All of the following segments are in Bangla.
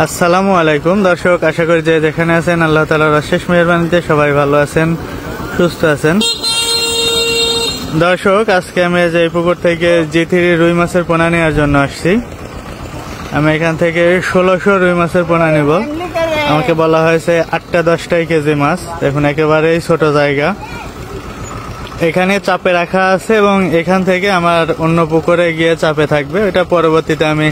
আসসালামু আলাইকুম দর্শক, আশা করি যে যেখানে আছেন আল্লাহ তাআলার অশেষ মেহেরবানিতে সবাই ভালো আছেন, সুস্থ আছেন। দর্শক, আজকে আমি যে পুকুর থেকে G3 রুই মাছের পোনা নেওয়ার জন্য আসছি। আমি এখান থেকে 1600 রুই মাছের পোনা নিব। আমাকে বলা হয়েছে 8-10 কেজি মাছ। দেখুন, একেবারেই ছোট জায়গা, এখানে চাপে রাখা আছে এবং এখান থেকে আমার অন্য পুকুরে গিয়ে চাপে থাকবে। এটা পরবর্তীতে আমি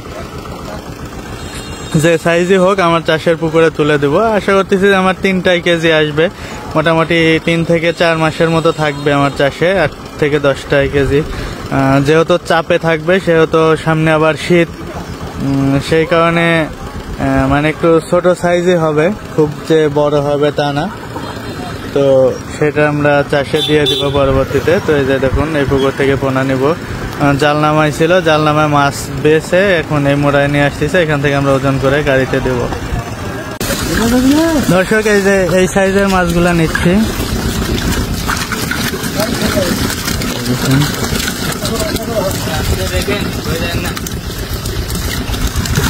যে সাইজই হোক আমার চাষের পুকুরে তুলে দেব। আশা করতেছি যে আমার 3 কেজি আসবে, মোটামুটি 3 থেকে 4 মাসের মতো থাকবে আমার চাষে 8 থেকে 10 কেজি। যেহেতু চাপে থাকবে সেহেতু সামনে আবার শীত, সেই কারণে মানে একটু ছোট সাইজই হবে, খুব যে বড় হবে তা না। তো সেটা আমরা চাষে দিয়ে দিব পরবর্তীতে। তো এই যে দেখুন, এই পুকুর থেকে পোনা নিব। জালনামায় ছিল, জালনামায় মাছ বেছে এখন এই মোড়ায় নিয়ে আসতেছে, এখান থেকে আমরা ওজন করে গাড়িতে দেব। দর্শক, এই যে এই সাইজের মাছগুলা নিচ্ছি।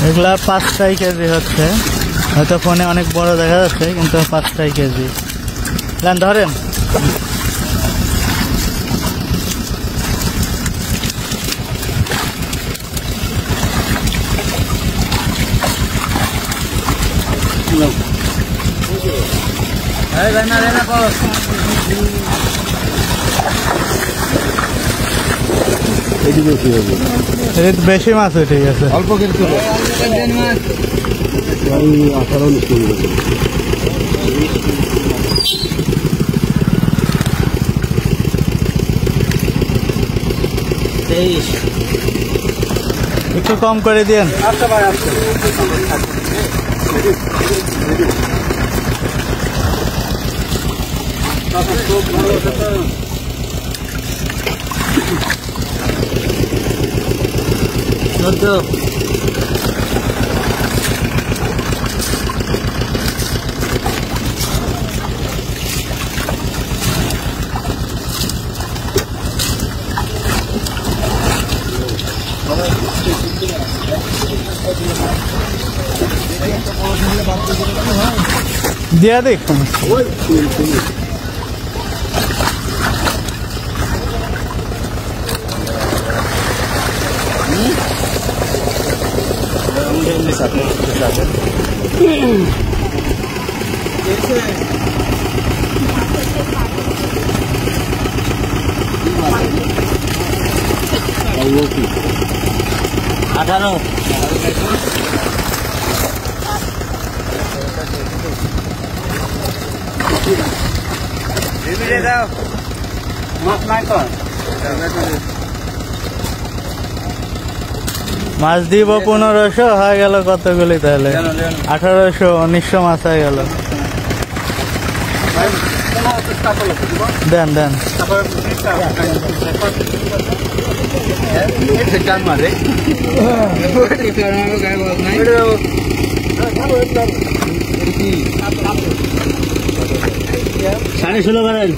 এগুলা 5 কেজি হচ্ছে, হয়তো ফোনে অনেক বড় দেখা যাচ্ছে কিন্তু 5 কেজি। ধরেন বেশি মাছ, ঠিক আছে অল্প কিন্তু একটু কম করে দিয়েন। দিয়া দেখ আঠারো মাছ দিব 1500, হয়ে গেল কতগুলি তাহলে? 1800, 1900 মাছ হয়ে গেল। দেন দেন সাড়ে 16 করেন।